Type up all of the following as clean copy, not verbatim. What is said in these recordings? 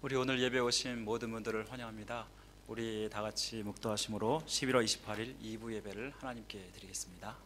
우리 오늘 예배 오신 모든 분들을 환영합니다. 우리 다 같이 묵도하심으로 11월 28일 2부 예배를 하나님께 드리겠습니다.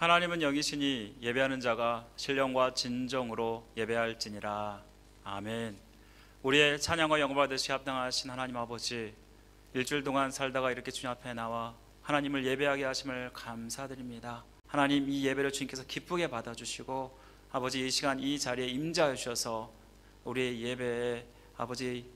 하나님은 여기시니 예배하는 자가 신령과 진정으로 예배할지니라. 아멘. 우리의 찬양과 영광을 받으시 합당하신 하나님 아버지, 일주일 동안 살다가 이렇게 주님 앞에 나와 하나님을 예배하게 하심을 감사드립니다. 하나님, 이 예배를 주님께서 기쁘게 받아주시고 아버지, 이 시간 이 자리에 임재하여 주셔서 우리의 예배에 아버지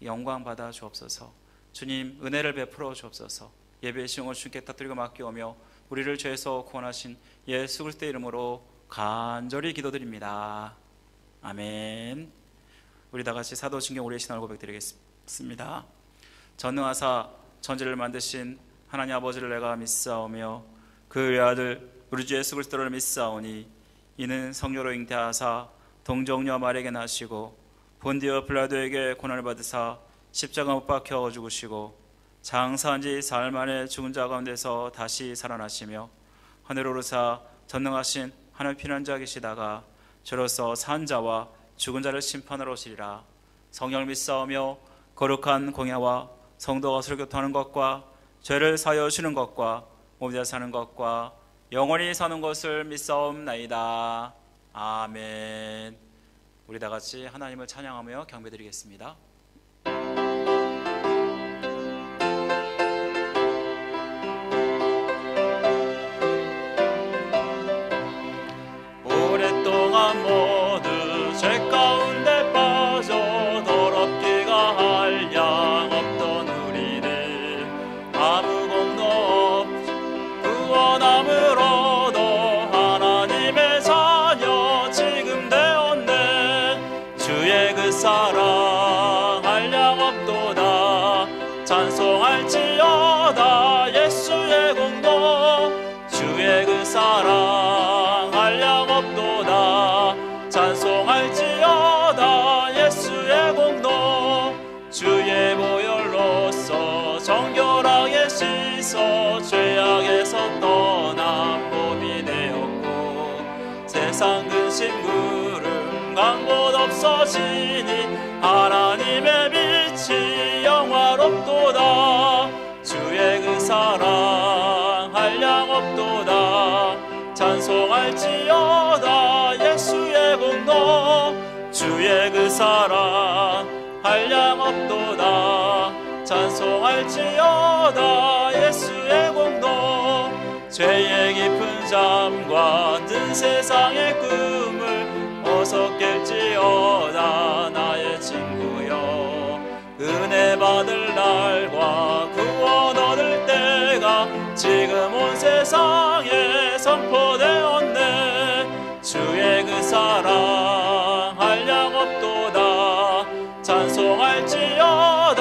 영광 받아 주옵소서. 주님, 은혜를 베풀어 주옵소서. 예배의 시용을 주님께 터뜨리고 맡겨오며 우리를 죄에서 구원하신 예수 그리스도의 이름으로 간절히 기도드립니다. 아멘. 우리 다 같이 사도신경 우리의 신앙을 고백드리겠습니다. 전능하사 천지를 만드신 하나님 아버지를 내가 믿사오며 그의 아들 우리 주 예수 그리스도를 믿사오니 이는 성령으로 잉태하사 동정녀 마리아에게 나시고 본디오 빌라도에게 고난을 받으사 십자가 못 박혀 죽으시고 장사한 지 사흘 만에 죽은 자 가운데서 다시 살아나시며 하늘 오르사 전능하신 하늘 피난자 계시다가 저로서 산 자와 죽은 자를 심판하러 오시리라. 성령을 믿사오며 거룩한 공예와 성도가 서로 교통하는 것과 죄를 사하여 주는 것과 몸에 사는 것과 영원히 사는 것을 믿사옵나이다. 아멘. 우리 다 같이 하나님을 찬양하며 경배드리겠습니다. 모두 죄 가운데 빠져 더럽기가 한량 없던 우리를 아무 공로 없이 구원함을 얻어 하나님의 자녀 지금 되었네. 주의 그 사랑 한량 없도다. 찬송할지어다 예수의 공로. 주의 그 사랑 한량 없도다. 찬송할지어다 예수의 공로. 주의 보혈로서 정결하게 씻어 죄악에서 떠난 몸이 되었고 세상 근심 구름 강봇 없어지니 하나님의 빛이 영화롭도다. 주의 그 사랑 한량 없도다. 찬송할지어다 예수의 공로. 주의 그 사랑 한량 없도다. 찬송할지어다 예수의 공로. 죄의 깊은 잠과 든 세상의 꿈을 어서 깰지어다 나의 친구여. 은혜 받을 날과 구원 얻을 때가 지금 온 세상에 선포되었네. 주의 그 사랑 한량 없도다. 찬송할지어다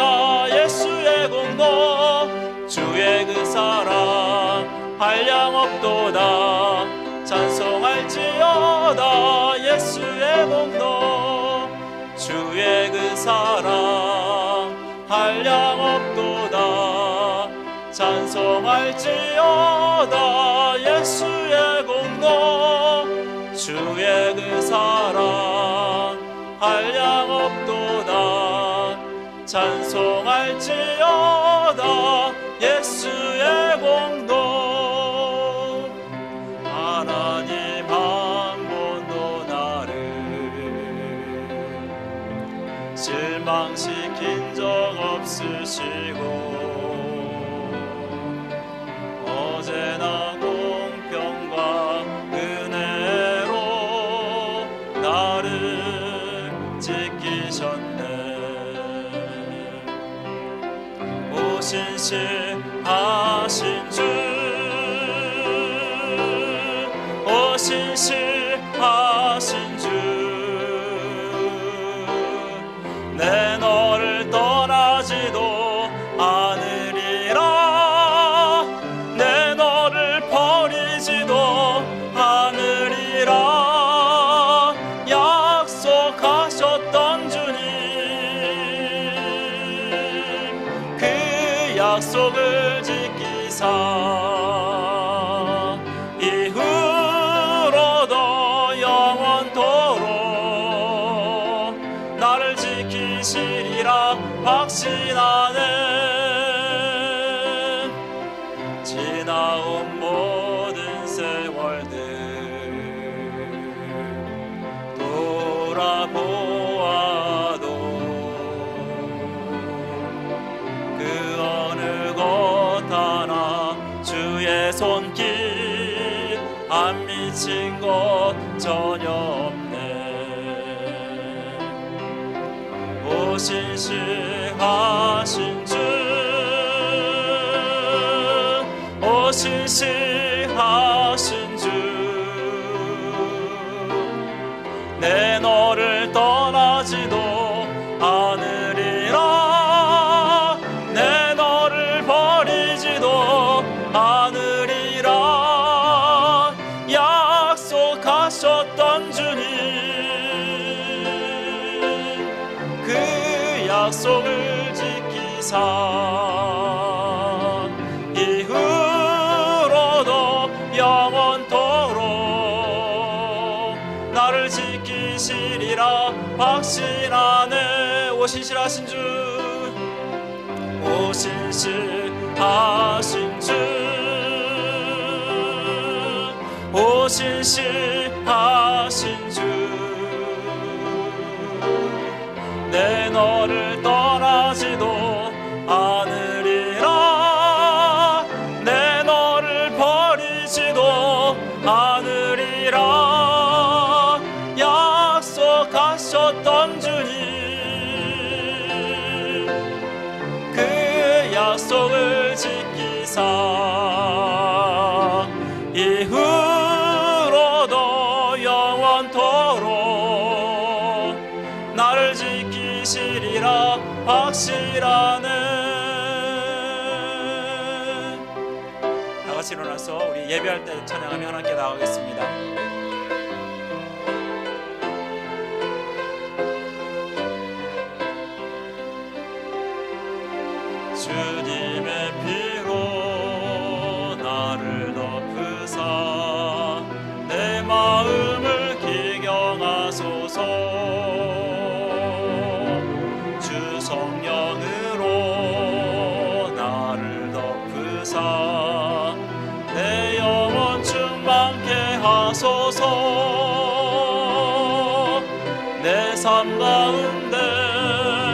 예수의 공로. 주의 그 사랑 한량 없도다. 찬송할지어다 예수의 공로. 주의 그 사랑 한량 없도다. 찬송할지어다 예수의 공로. 주의 그 사랑 한량 없도다. 찬송할지어다 예수의 공로. 하나님 한 번도 나를 실망시킨 적 없으시고 언제나 공평과 은혜로 나를 지키셨네. 오신실하신 주, 오신실하신 주, 내 너를 떠나지도 않으리라. 내 너를 버리지 버리지도 않으리라 약속하셨던 주님, 그 약속을 지키사 이후로도 영원토록 나를 지키시리라 확신하네. 지나온 모든 세월들 돌아보아도 그 어느 것 하나 주의 손길 안 미친 것 전혀 없네. 오신실하신 주, 오신실하신 주, 내 너를 떠나지도 않으리라, 내 너를 버리지도 않으리라 약속하셨던 주님, 그 약속을 지키사 이후로도 영원토록 나를 지키시리라 확신하네. 오신실하신 주, 오신실하신 주, 오신실하신 주, 내 너를 떠나지도 않으리라, 내 너를 버리지도 않으리라 약속하셨던 주님, 그 약속을 지키사 이후로도 영원토록 나를 지키시리라 확실하네. 다 같이 일어나서 우리 예배할 때 찬양하며 하나님께 나가겠습니다. 주님의 피로 나를 덮으사 내 마음을 기경하소서. 주 성령으로 나를 덮으사 내 영혼 충만케 하소서. 내 삶 가운데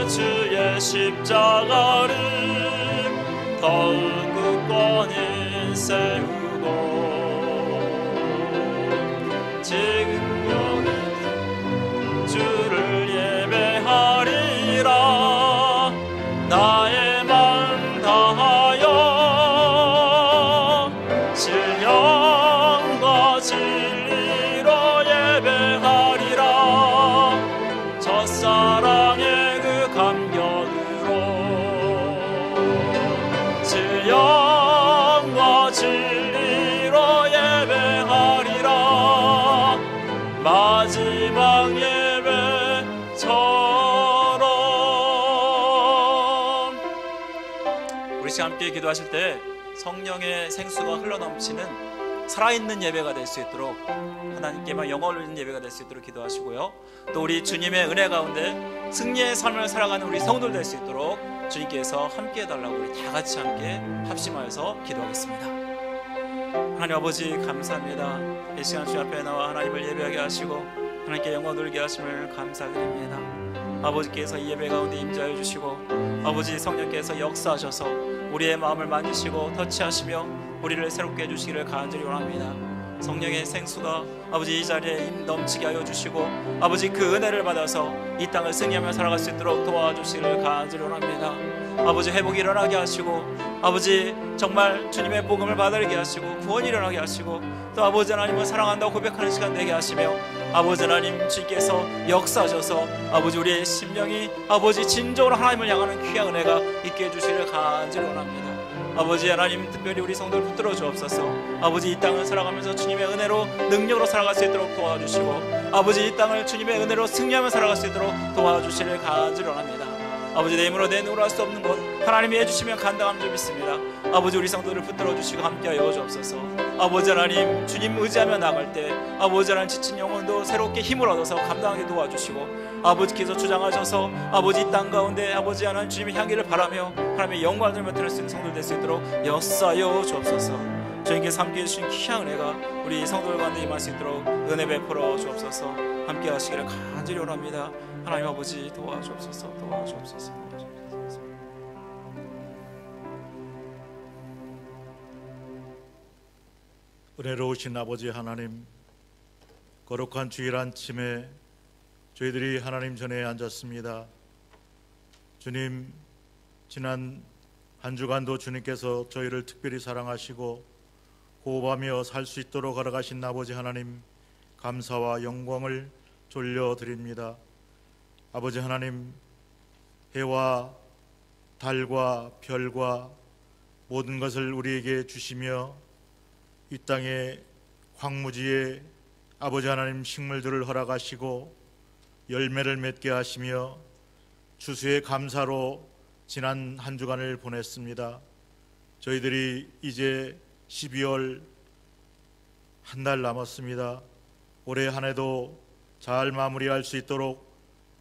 주의 십자가를 더욱 굳건히 세우고 지금 주를 예배하리라. 나의 마음 다하여 신령과 진리로 예배하리라. 첫사랑의 그 감격으로 신령과 진리로 예배하리라. 마지막 예배처럼. 우리 시간 함께 기도하실 때 성령의 생수가 흘러넘치는 살아있는 예배가 될 수 있도록 하나님께만 영광 올리는 예배가 될 수 있도록 기도하시고요. 또 우리 주님의 은혜 가운데 승리의 삶을 살아가는 우리 성도들 될 수 있도록 주님께서 함께 해달라고 우리 다 같이 함께 합심하여서 기도하겠습니다. 하나님 아버지 감사합니다. 이 시간 주 앞에 나와 하나님을 예배하게 하시고 하나님께 영광 돌게 하심을 감사드립니다. 아버지께서 이 예배 가운데 임재하여 주시고 아버지 성령께서 역사하셔서 우리의 마음을 만지시고 터치하시며 우리를 새롭게 해주시기를 간절히 원합니다. 성령의 생수가 아버지 이 자리에 넘치게 하여 주시고 아버지 그 은혜를 받아서 이 땅을 승리하며 살아갈 수 있도록 도와주시기를 간절히 원합니다. 아버지 회복이 일어나게 하시고 아버지 정말 주님의 복음을 받아들게 하시고 구원이 일어나게 하시고 또 아버지 하나님을 사랑한다고 고백하는 시간 되게 하시며 아버지 하나님 주께서 역사하셔서 아버지 우리의 심령이 아버지 진정으로 하나님을 향하는 귀한 은혜가 있게 해주시기를 간절히 원합니다. 아버지 하나님, 특별히 우리 성도를 붙들어 주옵소서. 아버지, 이 땅을 살아가면서 주님의 은혜로, 능력으로 살아갈 수 있도록 도와주시고, 아버지, 이 땅을 주님의 은혜로 승리하며 살아갈 수 있도록 도와주시를 간절히 원합니다. 아버지, 내 힘으로 내 눈으로 할 수 없는 것 하나님이 해주시면 감당함 줄 믿습니다. 아버지, 우리 성도를 붙들어 주시고 함께하여 주옵소서. 아버지 하나님, 주님 의지하며 나갈 때 아버지 하나님, 지친 영혼도 새롭게 힘을 얻어서 감당하게 도와주시고, 아버지께서 주장하셔서 아버지 이 땅 가운데 아버지 하나님 주님의 향기를 바라며 하나님의 영광을 맡을 수 있는 성도들 될 수 있도록 역사하여 주옵소서. 주님께서 함께해 주신 귀한 은혜가 우리 성도들 가운데 임할 수 있도록 은혜 베풀어 주옵소서. 함께 하시기를 간절히 원합니다. 하나님 아버지, 도와주옵소서. 도와주옵소서. 도와주옵소서. 은혜로우신 아버지 하나님, 거룩한 주일 아침에 저희들이 하나님 전에 앉았습니다. 주님, 지난 한 주간도 주님께서 저희를 특별히 사랑하시고 호흡하며 살 수 있도록 걸어가신 아버지 하나님, 감사와 영광을 돌려드립니다. 아버지 하나님, 해와 달과 별과 모든 것을 우리에게 주시며 이 땅의 황무지에 아버지 하나님 식물들을 허락하시고 열매를 맺게 하시며 추수의 감사로 지난 한 주간을 보냈습니다. 저희들이 이제 12월 한 달 남았습니다. 올해 한 해도 잘 마무리할 수 있도록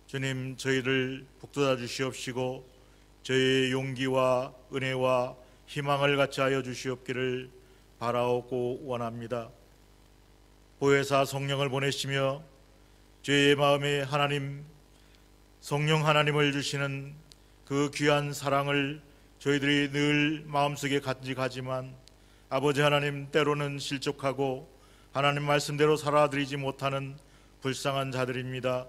주님, 저희를 북돋아 주시옵시고 저희의 용기와 은혜와 희망을 같이 하여 주시옵기를 바라옵고 원합니다. 보혜사 성령을 보내시며 저희의 마음에 하나님, 성령 하나님을 주시는 그 귀한 사랑을 저희들이 늘 마음속에 간직하지만 아버지 하나님, 때로는 실족하고 하나님 말씀대로 살아드리지 못하는 불쌍한 자들입니다.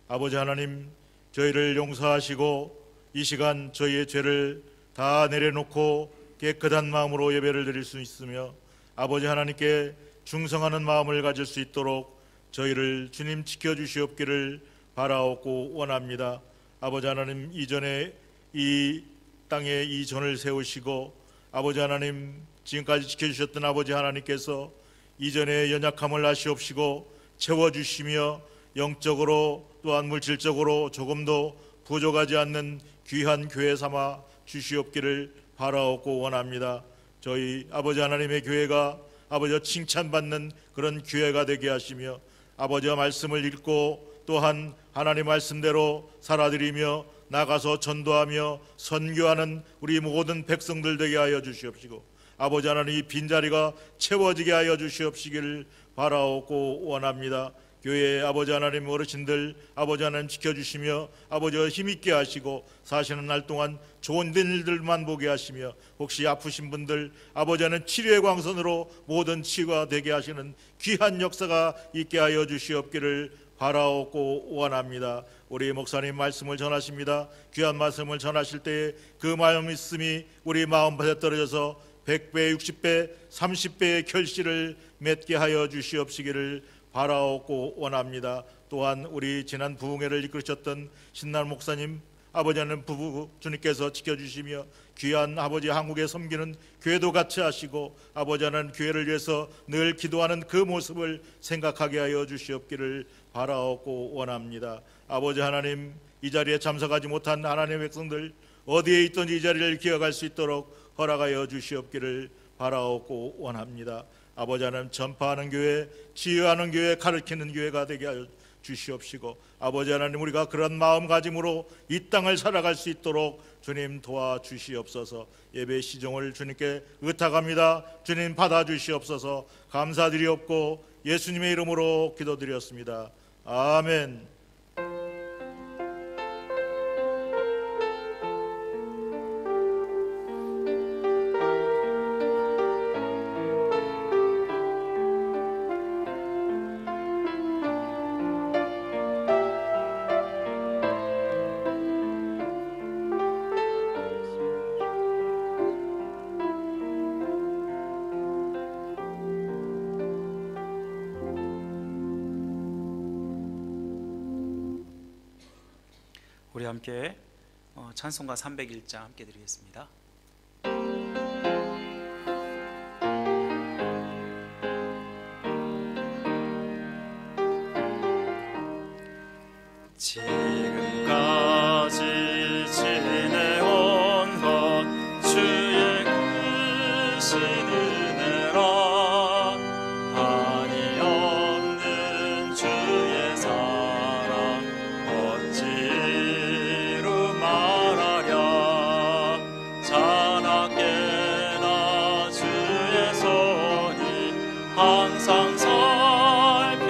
아버지 하나님, 저희를 용서하시고 이 시간 저희의 죄를 다 내려놓고 깨끗한 마음으로 예배를 드릴 수 있으며 아버지 하나님께 충성하는 마음을 가질 수 있도록 저희를 주님 지켜주시옵기를 바라옵고 원합니다. 아버지 하나님, 이전에 이 땅에 이 전을 세우시고 아버지 하나님, 지금까지 지켜주셨던 아버지 하나님께서 이전에 연약함을 아시옵시고 채워주시며 영적으로 또한 물질적으로 조금도 부족하지 않는 귀한 교회 삼아 주시옵기를 바라옵고 원합니다. 저희 아버지 하나님의 교회가 아버지와 칭찬받는 그런 교회가 되게 하시며 아버지와 말씀을 읽고 또한 하나님 말씀대로 살아드리며 나가서 전도하며 선교하는 우리 모든 백성들 되게 하여 주시옵시고 아버지 하나님, 이 빈자리가 채워지게 하여 주시옵시기를 바라옵고 원합니다. 교회의 아버지 하나님 어르신들 아버지 하나님 지켜주시며 아버지와 힘있게 하시고 사시는 날 동안 좋은 일들만 보게 하시며 혹시 아프신 분들 아버지 하나님 치료의 광선으로 모든 치유가 되게 하시는 귀한 역사가 있게 하여 주시옵기를 바라옵고 원합니다. 우리 목사님 말씀을 전하십니다. 귀한 말씀을 전하실 때에 그 말씀이 우리 마음밭에 떨어져서 100배, 60배, 30배의 결실을 맺게 하여 주시옵시기를 바라옵고 원합니다. 또한 우리 지난 부흥회를 이끌으셨던 신날 목사님 아버지 하나님 부부 주님께서 지켜주시며 귀한 아버지 한국에 섬기는 교회도 같이 하시고 아버지 하나님 교회를 위해서 늘 기도하는 그 모습을 생각하게 하여 주시옵기를 바라옵고 원합니다. 아버지 하나님, 이 자리에 참석하지 못한 하나님의 백성들 어디에 있든지 이 자리를 기억할 수 있도록 허락하여 주시옵기를 바라옵고 원합니다. 아버지 하나님, 전파하는 교회, 치유하는 교회, 가르치는 교회가 되게 하여 주시옵시고 아버지 하나님, 우리가 그런 마음가짐으로 이 땅을 살아갈 수 있도록 주님 도와주시옵소서. 예배 시종을 주님께 의탁합니다. 주님 받아주시옵소서. 감사드리옵고 예수님의 이름으로 기도드렸습니다. 아멘. 우리 함께 찬송가 301장 함께 드리겠습니다. 항상 살펴주시고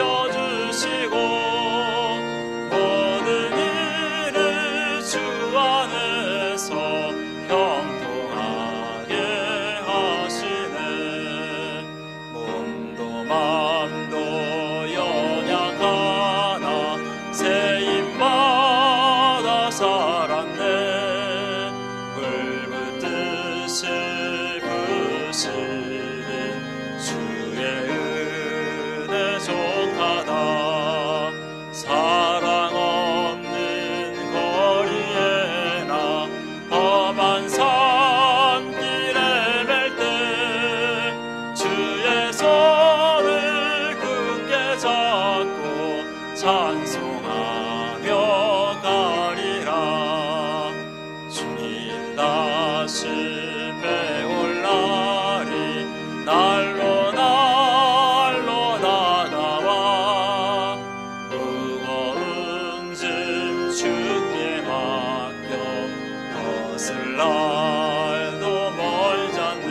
모든 일을 주 안에서 형통하게 하시네. 몸도 맘도 연약하나 세임받아 살았네. 불붙듯이 부시는 주의 은혜 족하다. 사랑 없는 거리에나 험한 산길에 뵐 때 주의 손을 굳게 잡고 찬송하며 가리라. 주님 다시 배올 날이 날로 날로 다가와 무거운 짐 주께 맡겨 벗을 날도 멀잖네.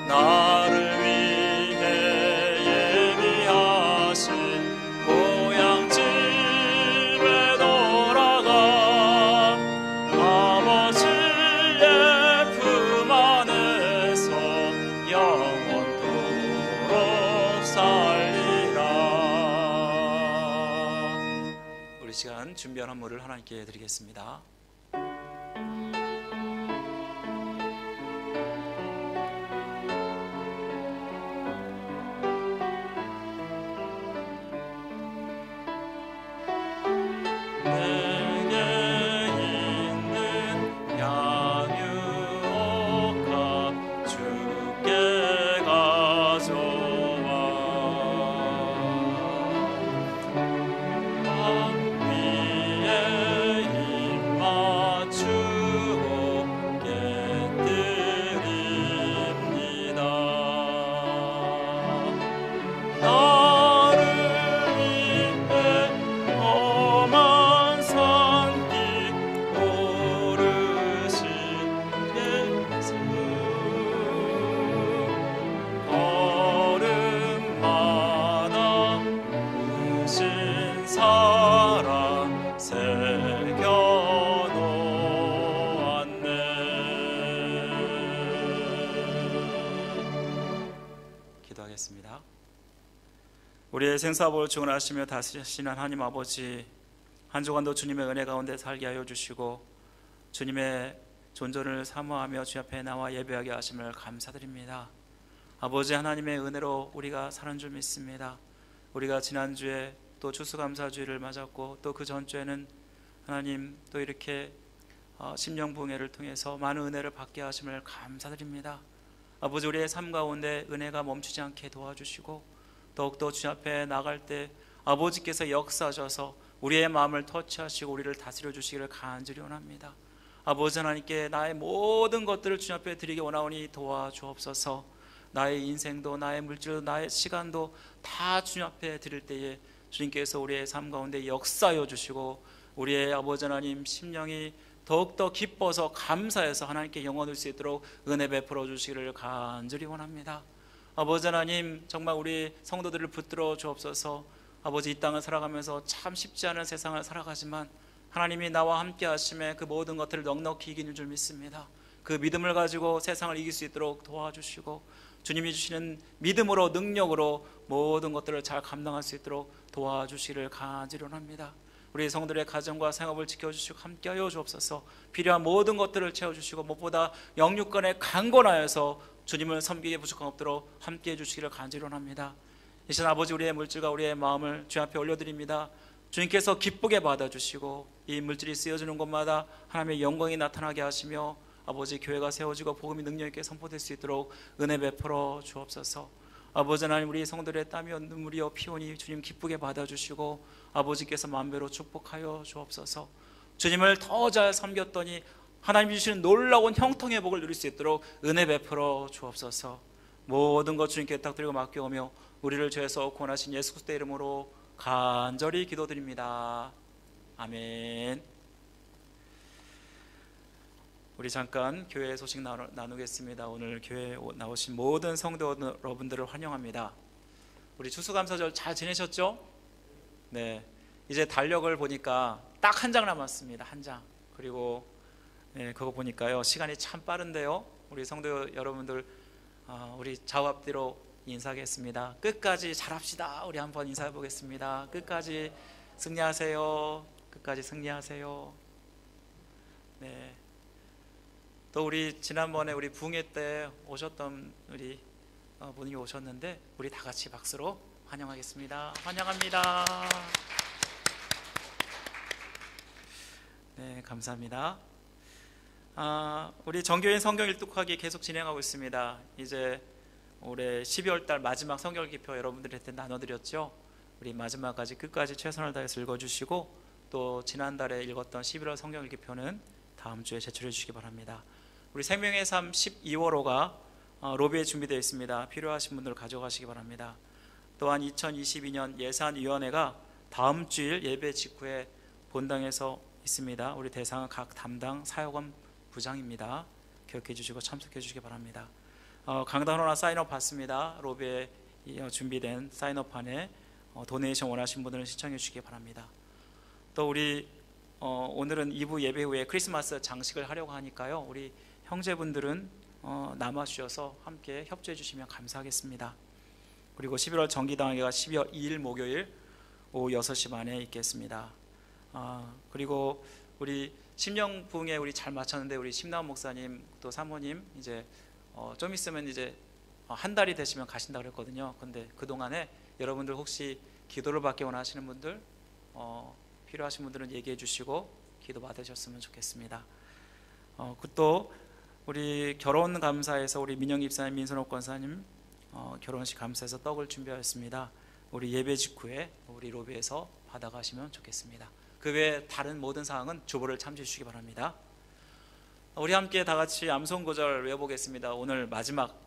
나를 위해 예비하신 고향 집에 돌아가 아버지의 품 안에서 영원토록 살리라. 우리 시간 준비한 헌물을 하나님께 드리겠습니다. 내게 있는 양육옥합 주께 가져와. 밤 위에 입 맞추고 깨뜨립니다. 나를 위해 험한 산길 오르신 예수. 걸음마다 우신 사랑 새겨놓았네. 기도하겠습니다. 우리의 생사복을 주관하시며 다스리시는 하나님 아버지, 한 주간도 주님의 은혜 가운데 살게 하여 주시고 주님의 존전을 사모하며 주 앞에 나와 예배하게 하심을 감사드립니다. 아버지, 하나님의 은혜로 우리가 사는 줄 믿습니다. 우리가 지난주에 또 추수감사주일을 맞았고 또 그 전주에는 하나님 또 이렇게 심령부흥회를 통해서 많은 은혜를 받게 하심을 감사드립니다. 아버지, 우리의 삶 가운데 은혜가 멈추지 않게 도와주시고 더욱더 주 앞에 나갈 때 아버지께서 역사하셔서 우리의 마음을 터치하시고 우리를 다스려 주시기를 간절히 원합니다. 아버지 하나님께 나의 모든 것들을 주 앞에 드리기 원하오니 도와주옵소서. 나의 인생도 나의 물질도 나의 시간도 다 주 앞에 드릴 때에 주님께서 우리의 삶 가운데 역사하여 주시고 우리의 아버지 하나님 심령이 더욱더 기뻐서 감사해서 하나님께 영원할 수 있도록 은혜 베풀어 주시기를 간절히 원합니다. 아버지 하나님, 정말 우리 성도들을 붙들어 주옵소서. 아버지, 이 땅을 살아가면서 참 쉽지 않은 세상을 살아가지만 하나님이 나와 함께 하심에 그 모든 것들을 넉넉히 이기는 줄 믿습니다. 그 믿음을 가지고 세상을 이길 수 있도록 도와주시고 주님이 주시는 믿음으로 능력으로 모든 것들을 잘 감당할 수 있도록 도와주시기를 간절히 원합니다. 우리 성도들의 가정과 생업을 지켜주시고 함께하여 주옵소서. 필요한 모든 것들을 채워주시고 무엇보다 영육간에 강건하여서 주님을 섬기기에 부족함 없도록 함께해 주시기를 간절히 원합니다. 이 시간 아버지, 우리의 물질과 우리의 마음을 주 앞에 올려드립니다. 주님께서 기쁘게 받아주시고 이 물질이 쓰여지는 곳마다 하나님의 영광이 나타나게 하시며 아버지, 교회가 세워지고 복음이 능력 있게 선포될 수 있도록 은혜 베풀어 주옵소서. 아버지 하나님, 우리 성도들의 땀이요 눈물이요 피오니 주님 기쁘게 받아주시고 아버지께서 만배로 축복하여 주옵소서. 주님을 더 잘 섬겼더니 하나님이 주시는 놀라운 형통의 복을 누릴 수 있도록 은혜 베풀어 주옵소서. 모든 것 주님께 부탁드리고 맡겨오며 우리를 죄에서 구원하신 예수 그리스도의 이름으로 간절히 기도드립니다. 아멘. 우리 잠깐 교회 소식 나누겠습니다. 오늘 교회에 나오신 모든 성도 여러분들을 환영합니다. 우리 추수감사절 잘 지내셨죠? 네, 이제 달력을 보니까 딱 한 장 남았습니다. 한 장. 그리고 그거 보니까요, 시간이 참 빠른데요. 우리 성도 여러분들, 우리 좌우 앞뒤로 인사하겠습니다. 끝까지 잘합시다. 우리 한번 인사해 보겠습니다. 끝까지 승리하세요. 끝까지 승리하세요. 네. 또 우리 지난번에 우리 부흥회 때 오셨던 우리 분이 오셨는데, 우리 다 같이 박수로 환영하겠습니다. 환영합니다. 네, 감사합니다. 우리 정교인 성경 일독하기 계속 진행하고 있습니다. 이제 올해 12월 달 마지막 성경 기표 여러분들한테 나눠드렸죠. 우리 마지막까지 끝까지 최선을 다해서 읽어주시고, 또 지난달에 읽었던 11월 성경 기표는 다음 주에 제출해 주시기 바랍니다. 우리 생명의 삶 12월호가 로비에 준비되어 있습니다. 필요하신 분들 가져가시기 바랍니다. 또한 2022년 예산위원회가 다음 주일 예배 직후에 본당에서 있습니다. 우리 대상은 각 담당 사역원 부장입니다. 기억해 주시고 참석해 주시기 바랍니다. 강단호나 사인업 받습니다. 로비에 준비된 사인업판에 도네이션 원하신 분들은 신청해 주시기 바랍니다. 또 우리 오늘은 2부 예배 후에 크리스마스 장식을 하려고 하니까요, 우리 형제분들은 남아주셔서 함께 협조해 주시면 감사하겠습니다. 그리고 11월 정기당회가 12월 2일 목요일 오후 6시 반에 있겠습니다. 그리고 우리 심령 부흥회 우리 잘 마쳤는데, 우리 심나원 목사님 또 사모님 이제 좀 있으면 이제 한 달이 되시면 가신다 그랬거든요. 근데 그동안에 여러분들 혹시 기도를 받기 원하시는 분들, 필요하신 분들은 얘기해 주시고 기도 받으셨으면 좋겠습니다. 또 우리 결혼 감사에서 우리 민영기 입사님, 민선옥 권사님 결혼식 감사에서 떡을 준비하였습니다. 우리 예배 직후에 우리 로비에서 받아가시면 좋겠습니다. 그 외에 다른 모든 사항은 주보를 참조해 주시기 바랍니다. 우리 함께 다 같이 암송 구절 외워보겠습니다. 오늘 마지막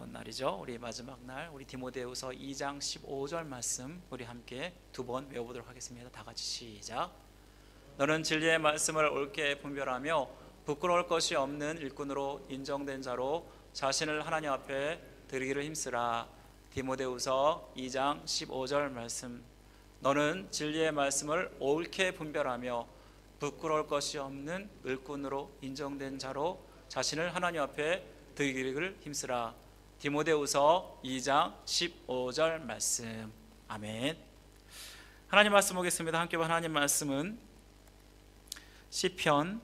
날이죠. 우리 마지막 날 우리 디모데후서 2장 15절 말씀 우리 함께 두 번 외워보도록 하겠습니다. 다 같이 시작. 너는 진리의 말씀을 옳게 분별하며 부끄러울 것이 없는 일꾼으로 인정된 자로 자신을 하나님 앞에 드리기를 힘쓰라. 디모데후서 2장 15절 말씀. 너는 진리의 말씀을 옳게 분별하며 부끄러울 것이 없는 일꾼으로 인정된 자로 자신을 하나님 앞에 드리기를 힘쓰라. 디모데후서 2장 15절 말씀. 아멘. 하나님 말씀 보겠습니다. 함께 본 하나님 말씀은 시편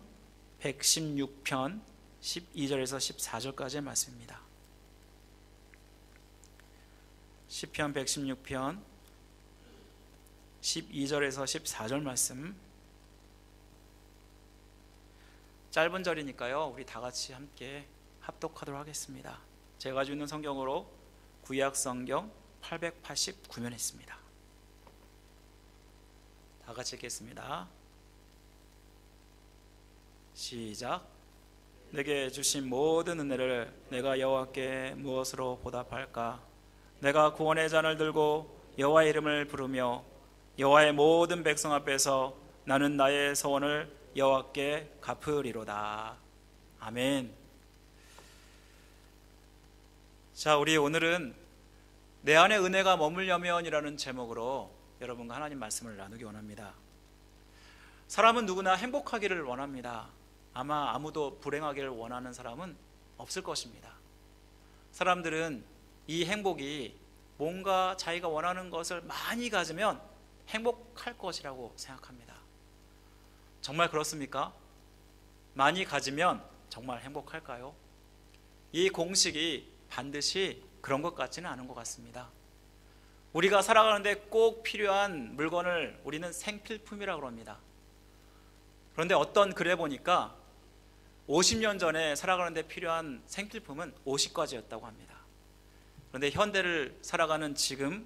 116편 12절에서 14절까지의 말씀입니다. 시편 116편 12절에서 14절 말씀. 짧은 절이니까요, 우리 다 같이 함께 합독하도록 하겠습니다. 제가 가지고 있는 성경으로 구약 성경 889면 있습니다. 다 같이 읽겠습니다. 시작. 내게 주신 모든 은혜를 내가 여호와께 무엇으로 보답할까? 내가 구원의 잔을 들고 여호와의 이름을 부르며 여호와의 모든 백성 앞에서 나는 나의 소원을 여호와께 갚으리로다. 아멘. 자, 우리 오늘은 내 안에 은혜가 머물려면이라는 제목으로 여러분과 하나님 말씀을 나누기 원합니다. 사람은 누구나 행복하기를 원합니다. 아마 아무도 불행하기를 원하는 사람은 없을 것입니다. 사람들은 이 행복이 뭔가 자기가 원하는 것을 많이 가지면 행복할 것이라고 생각합니다. 정말 그렇습니까? 많이 가지면 정말 행복할까요? 이 공식이 반드시 그런 것 같지는 않은 것 같습니다. 우리가 살아가는데 꼭 필요한 물건을 우리는 생필품이라고 합니다. 그런데 어떤 글에 보니까 50년 전에 살아가는데 필요한 생필품은 50가지였다고 합니다. 그런데 현대를 살아가는 지금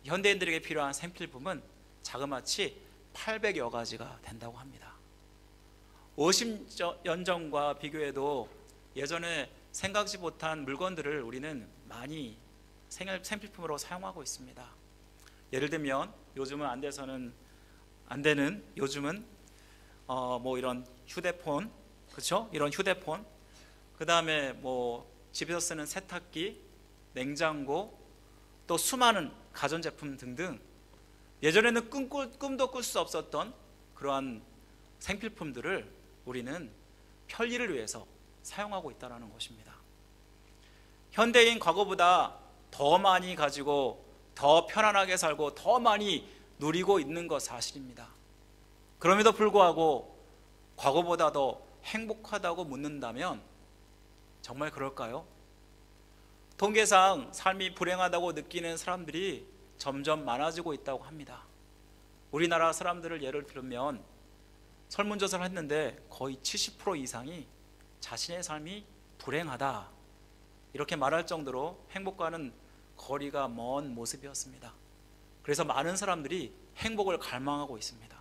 현대인들에게 필요한 생필품은 자그마치 800여 가지가 된다고 합니다. 50년 전과 비교해도 예전에 생각지 못한 물건들을 우리는 많이 생필품으로 사용하고 있습니다. 예를 들면 요즘은 안 되는 요즘은 뭐 이런 휴대폰, 그렇죠? 이런 휴대폰, 그 다음에 뭐 집에서 쓰는 세탁기, 냉장고, 또 수많은 가전제품 등등 예전에는 꿈도 꿀 수 없었던 그러한 생필품들을 우리는 편리를 위해서 사용하고 있다는 것입니다. 현대인 과거보다 더 많이 가지고 더 편안하게 살고 더 많이 누리고 있는 것 사실입니다. 그럼에도 불구하고 과거보다 더 행복하다고 묻는다면 정말 그럴까요? 통계상 삶이 불행하다고 느끼는 사람들이 점점 많아지고 있다고 합니다. 우리나라 사람들을 예를 들면 설문조사를 했는데 거의 70% 이상이 자신의 삶이 불행하다 이렇게 말할 정도로 행복과는 거리가 먼 모습이었습니다. 그래서 많은 사람들이 행복을 갈망하고 있습니다.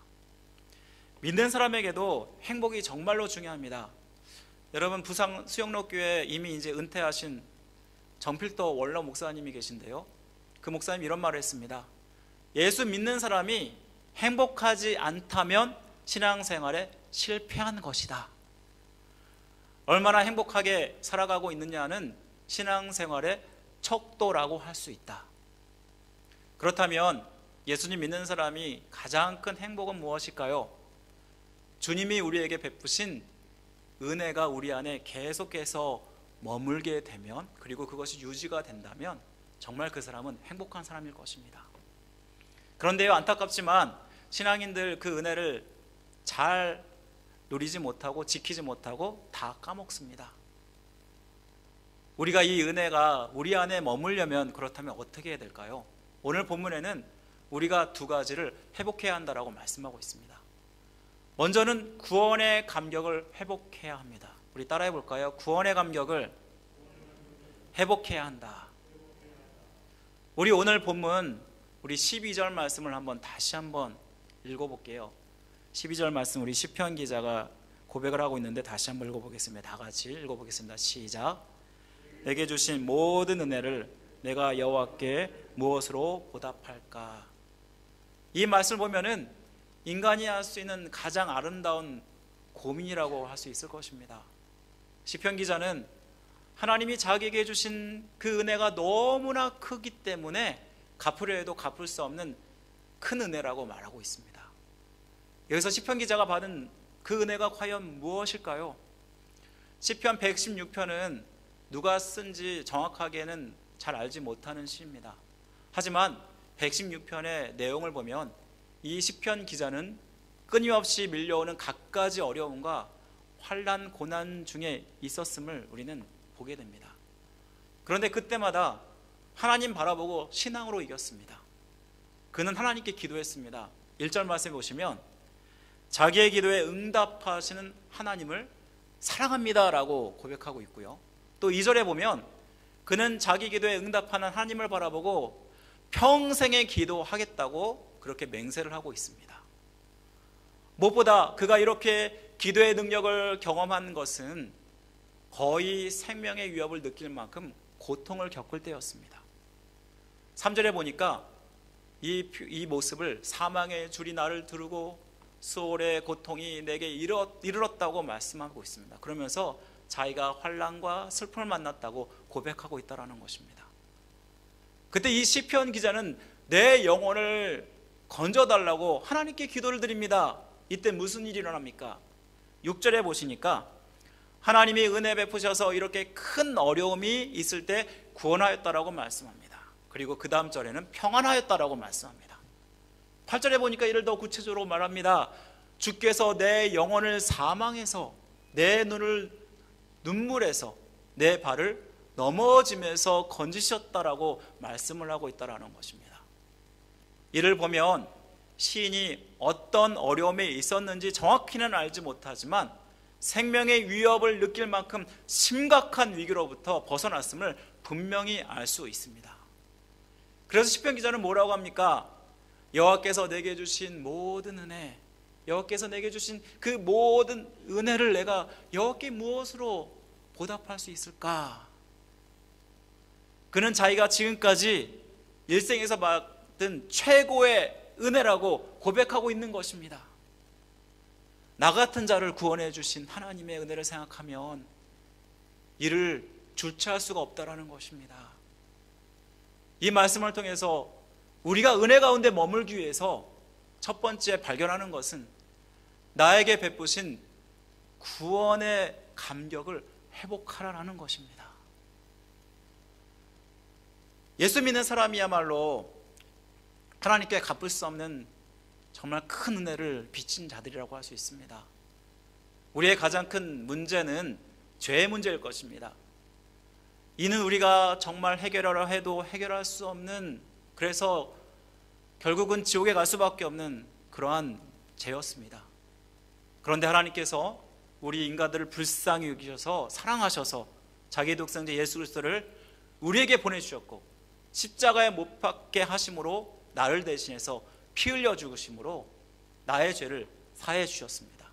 믿는 사람에게도 행복이 정말로 중요합니다. 여러분, 부산 수영록교회 이미 이제 은퇴하신 정필도 원로 목사님이 계신데요, 그 목사님이 이런 말을 했습니다. 예수 믿는 사람이 행복하지 않다면 신앙생활에 실패한 것이다. 얼마나 행복하게 살아가고 있느냐는 신앙생활의 척도라고 할 수 있다. 그렇다면 예수님 믿는 사람이 가장 큰 행복은 무엇일까요? 주님이 우리에게 베푸신 은혜가 우리 안에 계속해서 머물게 되면, 그리고 그것이 유지가 된다면 정말 그 사람은 행복한 사람일 것입니다. 그런데요, 안타깝지만 신앙인들 그 은혜를 잘 누리지 못하고 지키지 못하고 다 까먹습니다. 우리가 이 은혜가 우리 안에 머물려면 그렇다면 어떻게 해야 될까요? 오늘 본문에는 우리가 두 가지를 회복해야 한다라고 말씀하고 있습니다. 먼저는 구원의 감격을 회복해야 합니다. 우리 따라해 볼까요? 구원의 감격을 회복해야 한다. 우리 오늘 본문 우리 12절 말씀을 다시 한번 읽어볼게요. 12절 말씀 우리 시편 기자가 고백을 하고 있는데 다시 한번 읽어보겠습니다. 다 같이 읽어보겠습니다. 시작. 내게 주신 모든 은혜를 내가 여호와께 무엇으로 보답할까? 이 말씀을 보면은 인간이 할 수 있는 가장 아름다운 고민이라고 할 수 있을 것입니다. 시편 기자는 하나님이 자기에게 주신 그 은혜가 너무나 크기 때문에 갚으려 해도 갚을 수 없는 큰 은혜라고 말하고 있습니다. 여기서 시편 기자가 받은 그 은혜가 과연 무엇일까요? 시편 116편은 누가 쓴지 정확하게는 잘 알지 못하는 시입니다. 하지만 116편의 내용을 보면 이 시편 기자는 끊임없이 밀려오는 갖가지 어려움과 환난 고난 중에 있었음을 우리는 보게 됩니다. 그런데 그때마다 하나님 바라보고 신앙으로 이겼습니다. 그는 하나님께 기도했습니다. 1절 말씀에 보시면 자기의 기도에 응답하시는 하나님을 사랑합니다 라고 고백하고 있고요, 또 2절에 보면 그는 자기 기도에 응답하는 하나님을 바라보고 평생에 기도하겠다고 그렇게 맹세를 하고 있습니다. 무엇보다 그가 이렇게 기도의 능력을 경험한 것은 거의 생명의 위협을 느낄 만큼 고통을 겪을 때였습니다. 3절에 보니까 이 모습을 사망의 줄이 나를 두르고 수월의 고통이 내게 이르렀다고 말씀하고 있습니다. 그러면서 자기가 환난과 슬픔을 만났다고 고백하고 있다는 것입니다. 그때 이 시편 기자는 내 영혼을 건져달라고 하나님께 기도를 드립니다. 이때 무슨 일이 일어납니까? 6절에 보시니까 하나님이 은혜 베푸셔서 이렇게 큰 어려움이 있을 때 구원하였다라고 말씀합니다. 그리고 그 다음 절에는 평안하였다라고 말씀합니다. 8절에 보니까 이를 더 구체적으로 말합니다. 주께서 내 영혼을 사망해서 내 눈을 눈물에서 내 발을 넘어짐에서 건지셨다라고 말씀을 하고 있다는 것입니다. 이를 보면 시인이 어떤 어려움이 있었는지 정확히는 알지 못하지만 생명의 위협을 느낄 만큼 심각한 위기로부터 벗어났음을 분명히 알 수 있습니다. 그래서 시편 기자는 뭐라고 합니까? 여호와께서 내게 주신 모든 은혜, 여호와께서 내게 주신 그 모든 은혜를 내가 여호와께 무엇으로 보답할 수 있을까? 그는 자기가 지금까지 일생에서 받은 최고의 은혜라고 고백하고 있는 것입니다. 나 같은 자를 구원해 주신 하나님의 은혜를 생각하면 이를 주체할 수가 없다라는 것입니다. 이 말씀을 통해서 우리가 은혜 가운데 머물기 위해서 첫 번째 발견하는 것은 나에게 베푸신 구원의 감격을 회복하라는 것입니다. 예수 믿는 사람이야말로 하나님께 갚을 수 없는 정말 큰 은혜를 빚진 자들이라고 할 수 있습니다. 우리의 가장 큰 문제는 죄의 문제일 것입니다. 이는 우리가 정말 해결하려 해도 해결할 수 없는, 그래서 결국은 지옥에 갈 수밖에 없는 그러한 죄였습니다. 그런데 하나님께서 우리 인간들을 불쌍히 여기셔서 사랑하셔서 자기의 독생자 예수 그리스도를 우리에게 보내주셨고 십자가에 못 박게 하심으로 나를 대신해서 피 흘려 죽으심으로 나의 죄를 사해 주셨습니다.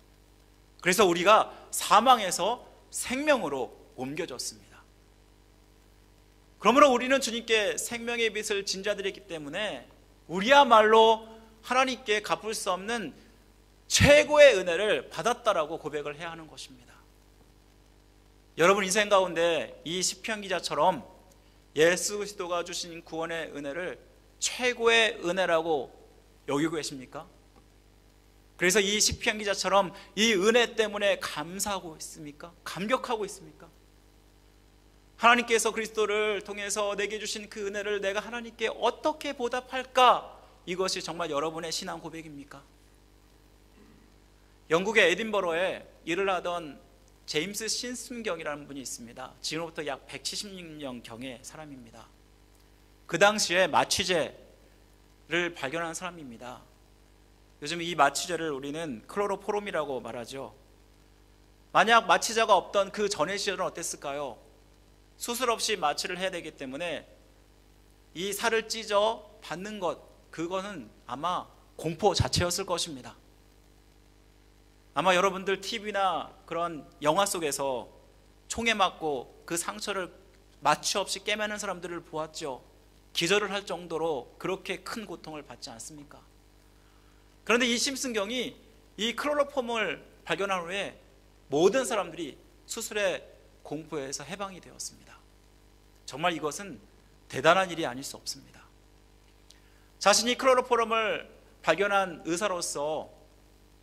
그래서 우리가 사망에서 생명으로 옮겨졌습니다. 그러므로 우리는 주님께 생명의 빛을 진 자들이기 때문에 우리야말로 하나님께 갚을 수 없는 최고의 은혜를 받았다라고 고백을 해야 하는 것입니다. 여러분 인생 가운데 이 시편 기자처럼 예수 그리스도가 주신 구원의 은혜를 최고의 은혜라고 여기고 계십니까? 그래서 이 시편 기자처럼 이 은혜 때문에 감사하고 있습니까? 감격하고 있습니까? 하나님께서 그리스도를 통해서 내게 주신 그 은혜를 내가 하나님께 어떻게 보답할까? 이것이 정말 여러분의 신앙 고백입니까? 영국의 에딘버러에 일을 하던 제임스 신순경이라는 분이 있습니다. 지금부터 약 176년경의 사람입니다. 그 당시에 마취제를 발견한 사람입니다. 요즘 이 마취제를 우리는 클로로포름이라고 말하죠. 만약 마취제가 없던 그 전의 시절은 어땠을까요? 수술 없이 마취를 해야 되기 때문에 이 살을 찢어 받는 것, 그거는 아마 공포 자체였을 것입니다. 아마 여러분들 TV나 그런 영화 속에서 총에 맞고 그 상처를 마취 없이 꿰매는 사람들을 보았죠. 기절을 할 정도로 그렇게 큰 고통을 받지 않습니까? 그런데 이 심승경이 이 클로로폼을 발견한 후에 모든 사람들이 수술의 공포에서 해방이 되었습니다. 정말 이것은 대단한 일이 아닐 수 없습니다. 자신이 클로로폼을 발견한 의사로서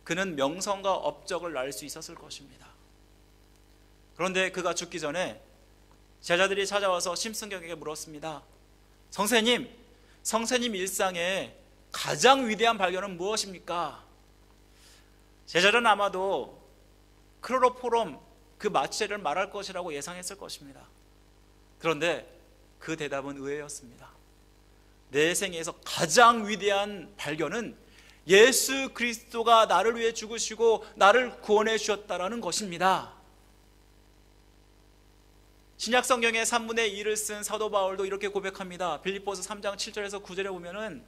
그는 명성과 업적을 낳을 수 있었을 것입니다. 그런데 그가 죽기 전에 제자들이 찾아와서 심승경에게 물었습니다. 선생님 일상에 가장 위대한 발견은 무엇입니까? 제자들은 아마도 클로로포름 그 마취제를 말할 것이라고 예상했을 것입니다. 그런데 그 대답은 의외였습니다. 내 생에서 가장 위대한 발견은 예수 그리스도가 나를 위해 죽으시고 나를 구원해 주셨다라는 것입니다. 신약 성경의 3분의 2를 쓴 사도 바울도 이렇게 고백합니다. 빌립보서 3장 7절에서 9절에 보면은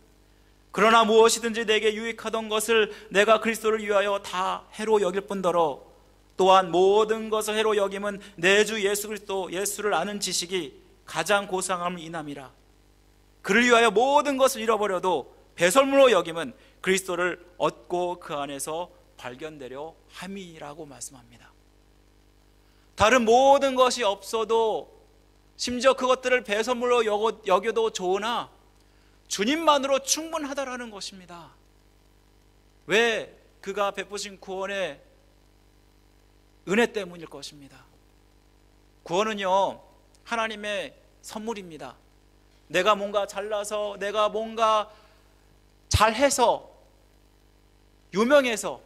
그러나 무엇이든지 내게 유익하던 것을 내가 그리스도를 위하여 다 해로 여길 뿐더러 또한 모든 것을 해로 여김은 내 주 예수 그리스도 예수를 아는 지식이 가장 고상함을 인함이라. 그를 위하여 모든 것을 잃어버려도 배설물로 여김은 그리스도를 얻고 그 안에서 발견되려 함이라고 말씀합니다. 다른 모든 것이 없어도 심지어 그것들을 배설물로 여겨도 좋으나 주님만으로 충분하다라는 것입니다. 왜? 그가 베푸신 구원의 은혜 때문일 것입니다. 구원은요 하나님의 선물입니다. 내가 뭔가 잘나서, 내가 뭔가 잘해서, 유명해서,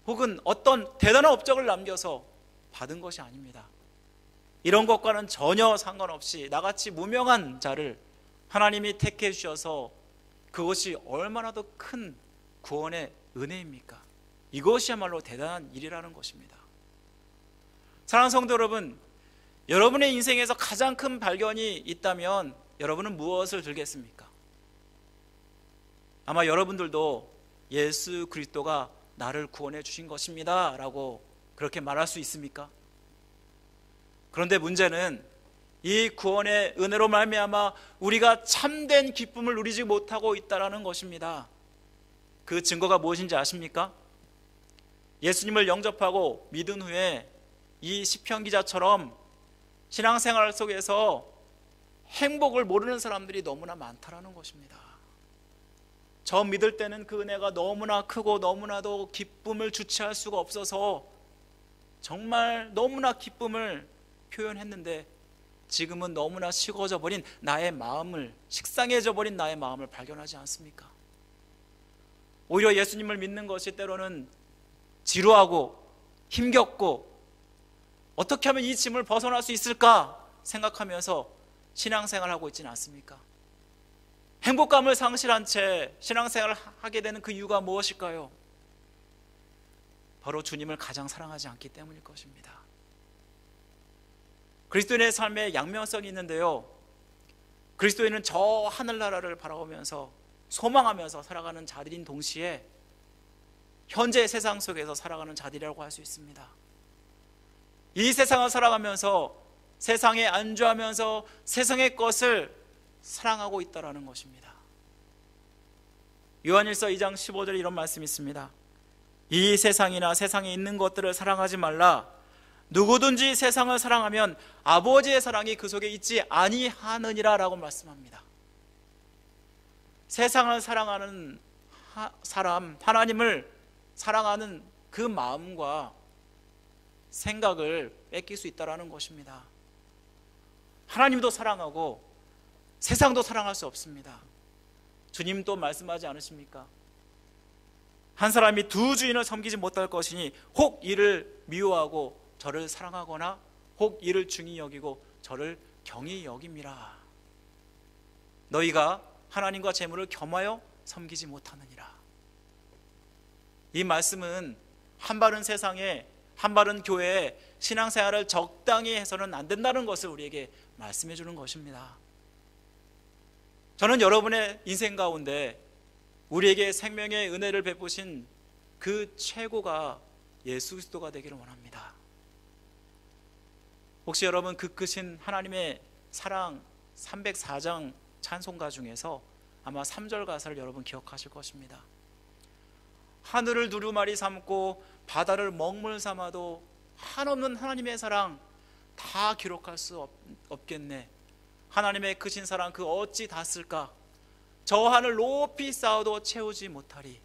혹은 어떤 대단한 업적을 남겨서 받은 것이 아닙니다. 이런 것과는 전혀 상관없이 나같이 무명한 자를 하나님이 택해 주셔서 그것이 얼마나 더 큰 구원의 은혜입니까? 이것이야말로 대단한 일이라는 것입니다. 사랑하는 성도 여러분, 여러분의 인생에서 가장 큰 발견이 있다면 여러분은 무엇을 들겠습니까? 아마 여러분들도 예수 그리스도가 나를 구원해 주신 것입니다 라고 그렇게 말할 수 있습니까? 그런데 문제는 이 구원의 은혜로 말미암아 우리가 참된 기쁨을 누리지 못하고 있다는 것입니다. 그 증거가 무엇인지 아십니까? 예수님을 영접하고 믿은 후에 이 시편 기자처럼 신앙생활 속에서 행복을 모르는 사람들이 너무나 많다라는 것입니다. 처음 믿을 때는 그 은혜가 너무나 크고 너무나도 기쁨을 주체할 수가 없어서 정말 너무나 기쁨을 표현했는데, 지금은 너무나 식어져 버린 나의 마음을, 식상해져 버린 나의 마음을 발견하지 않습니까? 오히려 예수님을 믿는 것이 때로는 지루하고 힘겹고, 어떻게 하면 이 짐을 벗어날 수 있을까 생각하면서 신앙생활을 하고 있지는 않습니까? 행복감을 상실한 채 신앙생활을 하게 되는 그 이유가 무엇일까요? 바로 주님을 가장 사랑하지 않기 때문일 것입니다. 그리스도인의 삶에 양면성이 있는데요, 그리스도인은 저 하늘나라를 바라보면서 소망하면서 살아가는 자들인 동시에 현재 세상 속에서 살아가는 자들이라고 할 수 있습니다. 이 세상을 살아가면서 세상에 안주하면서 세상의 것을 사랑하고 있다는 것입니다. 요한일서 2장 15절에 이런 말씀이 있습니다. 이 세상이나 세상에 있는 것들을 사랑하지 말라. 누구든지 세상을 사랑하면 아버지의 사랑이 그 속에 있지 아니하느니라 라고 말씀합니다. 세상을 사랑하는 사람, 하나님을 사랑하는 그 마음과 생각을 뺏길 수 있다는 것입니다. 하나님도 사랑하고 세상도 사랑할 수 없습니다. 주님도 말씀하지 않으십니까? 한 사람이 두 주인을 섬기지 못할 것이니 혹 이를 미워하고 저를 사랑하거나 혹 이를 중히 여기고 저를 경히 여김이라. 너희가 하나님과 재물을 겸하여 섬기지 못하느니라. 이 말씀은 한바른 세상에, 한바른 교회에 신앙생활을 적당히 해서는 안 된다는 것을 우리에게 말씀해 주는 것입니다. 저는 여러분의 인생 가운데 우리에게 생명의 은혜를 베푸신 그 최고가 예수 그리스도가 되기를 원합니다. 혹시 여러분 그 크신 하나님의 사랑 304장 찬송가 중에서 아마 3절 가사를 여러분 기억하실 것입니다. 하늘을 두루마리 삼고 바다를 먹물 삼아도 한없는 하나님의 사랑 다 기록할 수 없겠네. 하나님의 크신 사랑 그 어찌 닿을까? 저 하늘 높이 쌓아도 채우지 못하리.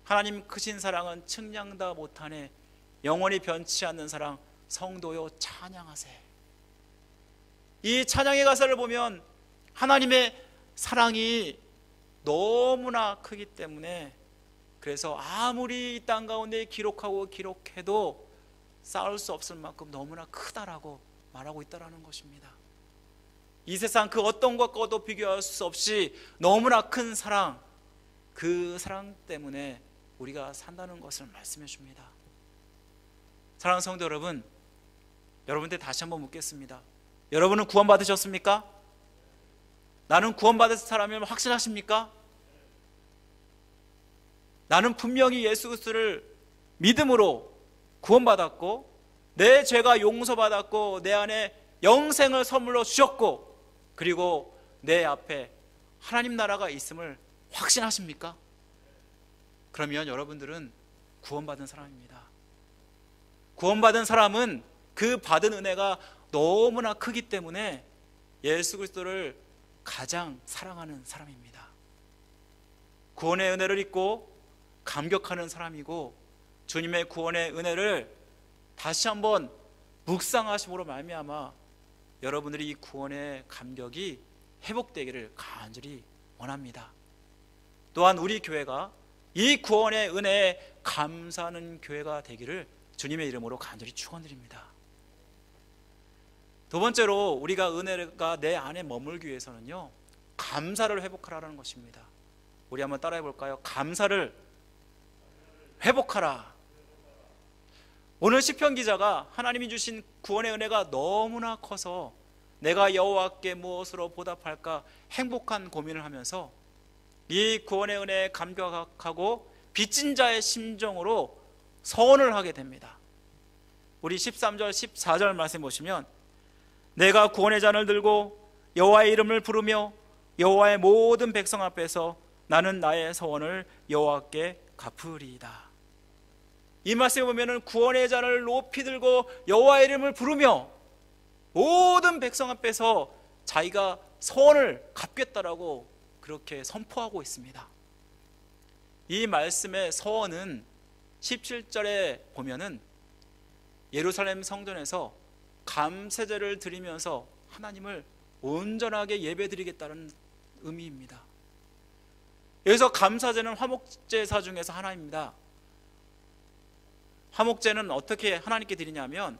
하나님 크신 사랑은 측량다 못하네. 영원히 변치 않는 사랑 성도요 찬양하세. 이 찬양의 가사를 보면 하나님의 사랑이 너무나 크기 때문에, 그래서 아무리 이 땅 가운데 기록하고 기록해도 쌓을 수 없을 만큼 너무나 크다라고 말하고 있다는 것입니다. 이 세상 그 어떤 것과도 비교할 수 없이 너무나 큰 사랑, 그 사랑 때문에 우리가 산다는 것을 말씀해 줍니다. 사랑하는 성도 여러분, 여러분들 다시 한번 묻겠습니다. 여러분은 구원받으셨습니까? 나는 구원받은 사람이면 확신하십니까? 나는 분명히 예수 그리스도를 믿음으로 구원받았고 내 죄가 용서받았고 내 안에 영생을 선물로 주셨고 그리고 내 앞에 하나님 나라가 있음을 확신하십니까? 그러면 여러분들은 구원받은 사람입니다. 구원받은 사람은 그 받은 은혜가 너무나 크기 때문에 예수 그리스도를 가장 사랑하는 사람입니다. 구원의 은혜를 잊고 감격하는 사람이고, 주님의 구원의 은혜를 다시 한번 묵상하심으로 말미암아 여러분들이 이 구원의 감격이 회복되기를 간절히 원합니다. 또한 우리 교회가 이 구원의 은혜에 감사하는 교회가 되기를 주님의 이름으로 간절히 축원드립니다. 두 번째로 우리가 은혜가 내 안에 머물기 위해서는요, 감사를 회복하라는 것입니다. 우리 한번 따라해 볼까요? 감사를 회복하라. 오늘 시편 기자가 하나님이 주신 구원의 은혜가 너무나 커서 내가 여호와께 무엇으로 보답할까 행복한 고민을 하면서 이 구원의 은혜에 감격하고 빚진 자의 심정으로 서원을 하게 됩니다. 우리 13절 14절 말씀 보시면, 내가 구원의 잔을 들고 여호와의 이름을 부르며 여호와의 모든 백성 앞에서 나는 나의 서원을 여호와께 갚으리이다. 이 말씀에 보면은 구원의 잔을 높이 들고 여호와의 이름을 부르며 모든 백성 앞에서 자기가 소원을 갚겠다라고 그렇게 선포하고 있습니다. 이 말씀의 서원은 17절에 보면은 예루살렘 성전에서 감세제를 드리면서 하나님을 온전하게 예배드리겠다는 의미입니다. 여기서 감사제는 화목제사 중에서 하나입니다. 화목제는 어떻게 하나님께 드리냐면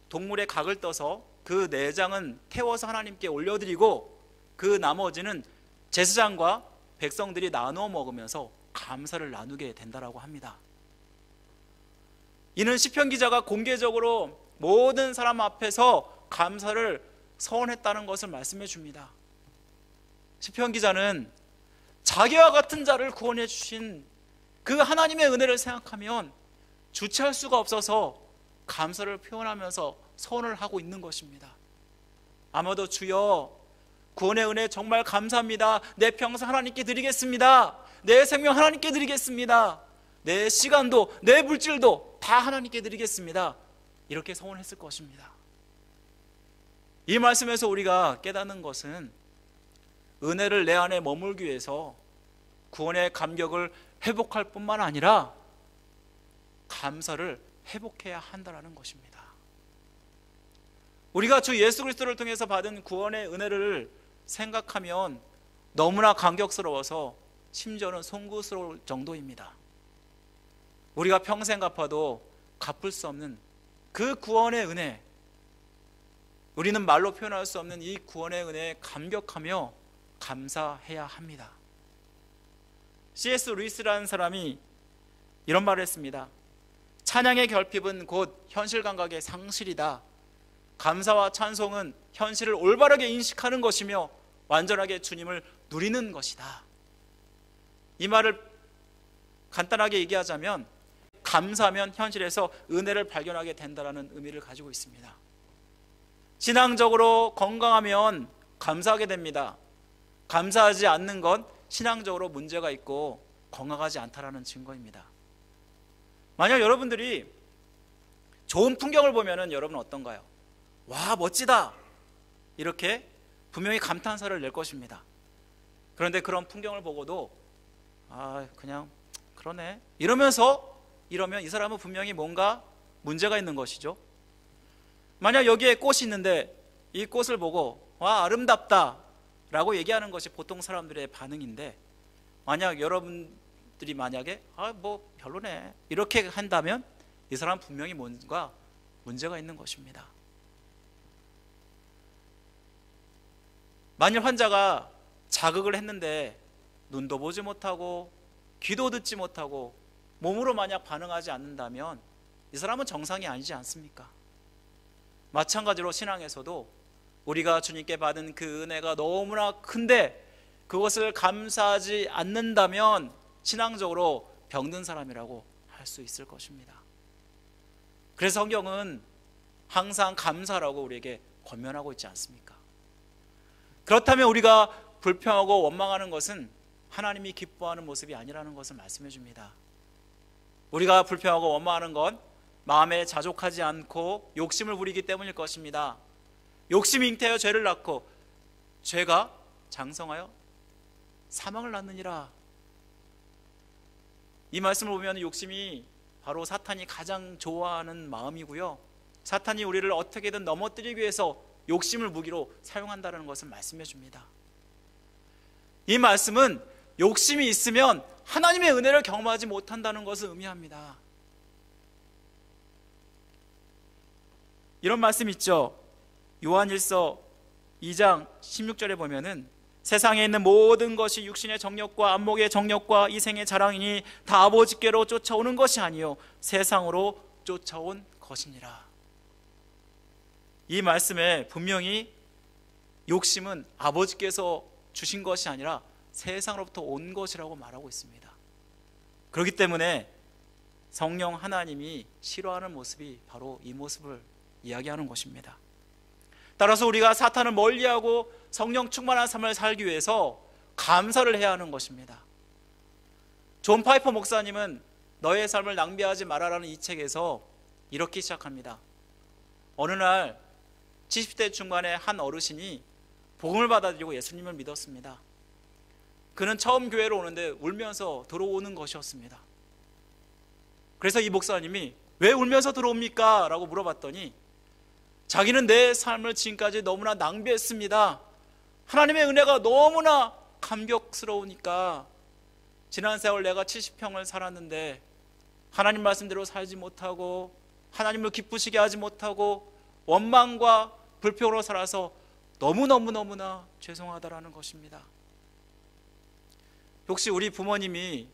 동물의 각을 떠서 그 내장은 태워서 하나님께 올려드리고 그 나머지는 제사장과 백성들이 나누어 먹으면서 감사를 나누게 된다라고 합니다. 이는 시편 기자가 공개적으로 모든 사람 앞에서 감사를 서원했다는 것을 말씀해 줍니다. 시편 기자는 자기와 같은 자를 구원해 주신 그 하나님의 은혜를 생각하면 주체할 수가 없어서 감사를 표현하면서 서원을 하고 있는 것입니다. 아마도 주여 구원의 은혜 정말 감사합니다. 내 평생 하나님께 드리겠습니다. 내 생명 하나님께 드리겠습니다. 내 시간도 내 물질도 다 하나님께 드리겠습니다. 이렇게 서원했을 것입니다. 이 말씀에서 우리가 깨닫는 것은 은혜를 내 안에 머물기 위해서 구원의 감격을 회복할 뿐만 아니라 감사를 회복해야 한다는 것입니다. 우리가 주 예수 그리스도를 통해서 받은 구원의 은혜를 생각하면 너무나 감격스러워서 심지어는 송구스러울 정도입니다. 우리가 평생 갚아도 갚을 수 없는 그 구원의 은혜, 우리는 말로 표현할 수 없는 이 구원의 은혜에 감격하며 감사해야 합니다. C.S. 루이스라는 사람이 이런 말을 했습니다. 찬양의 결핍은 곧 현실 감각의 상실이다. 감사와 찬송은 현실을 올바르게 인식하는 것이며 완전하게 주님을 누리는 것이다. 이 말을 간단하게 얘기하자면 감사하면 현실에서 은혜를 발견하게 된다는 의미를 가지고 있습니다. 신앙적으로 건강하면 감사하게 됩니다. 감사하지 않는 건 신앙적으로 문제가 있고 건강하지 않다라는 증거입니다. 만약 여러분들이 좋은 풍경을 보면은 여러분은 어떤가요? 와, 멋지다! 이렇게 분명히 감탄사를 낼 것입니다. 그런데 그런 풍경을 보고도 그냥 그러네 이러면 이 사람은 분명히 뭔가 문제가 있는 것이죠. 만약 여기에 꽃이 있는데 이 꽃을 보고 와, 아름답다 라고 얘기하는 것이 보통 사람들의 반응인데, 만약 여러분들이 만약에 뭐 별로네 이렇게 한다면 이 사람은 분명히 뭔가 문제가 있는 것입니다. 만일 환자가 자극을 했는데 눈도 보지 못하고 귀도 듣지 못하고 몸으로 만약 반응하지 않는다면 이 사람은 정상이 아니지 않습니까? 마찬가지로 신앙에서도 우리가 주님께 받은 그 은혜가 너무나 큰데 그것을 감사하지 않는다면 신앙적으로 병든 사람이라고 할 수 있을 것입니다. 그래서 성경은 항상 감사라고 우리에게 권면하고 있지 않습니까? 그렇다면 우리가 불평하고 원망하는 것은 하나님이 기뻐하는 모습이 아니라는 것을 말씀해 줍니다. 우리가 불평하고 원망하는 건 마음에 자족하지 않고 욕심을 부리기 때문일 것입니다. 욕심이 잉태하여 죄를 낳고 죄가 장성하여 사망을 낳느니라. 이 말씀을 보면 욕심이 바로 사탄이 가장 좋아하는 마음이고요, 사탄이 우리를 어떻게든 넘어뜨리기 위해서 욕심을 무기로 사용한다는 것을 말씀해 줍니다. 이 말씀은 욕심이 있으면 하나님의 은혜를 경험하지 못한다는 것을 의미합니다. 이런 말씀 있죠. 요한일서 2장 16절에 보면은 세상에 있는 모든 것이 육신의 정욕과 안목의 정욕과 이생의 자랑이니 다 아버지께로 쫓아오는 것이 아니요 세상으로 쫓아온 것이니라. 이 말씀에 분명히 욕심은 아버지께서 주신 것이 아니라 세상으로부터 온 것이라고 말하고 있습니다. 그렇기 때문에 성령 하나님이 싫어하는 모습이 바로 이 모습을 이야기하는 것입니다. 따라서 우리가 사탄을 멀리하고 성령 충만한 삶을 살기 위해서 감사를 해야 하는 것입니다. 존 파이퍼 목사님은 너의 삶을 낭비하지 말아라는 이 책에서 이렇게 시작합니다. 어느 날 70대 중반의 한 어르신이 복음을 받아들이고 예수님을 믿었습니다. 그는 처음 교회로 오는데 울면서 들어오는 것이었습니다. 그래서 이 목사님이 왜 울면서 들어옵니까? 라고 물어봤더니 자기는 내 삶을 지금까지 너무나 낭비했습니다. 하나님의 은혜가 너무나 감격스러우니까 지난 세월 내가 70평을 살았는데 하나님 말씀대로 살지 못하고 하나님을 기쁘시게 하지 못하고 원망과 불평으로 살아서 너무나 죄송하다라는 것입니다. 혹시 우리 부모님이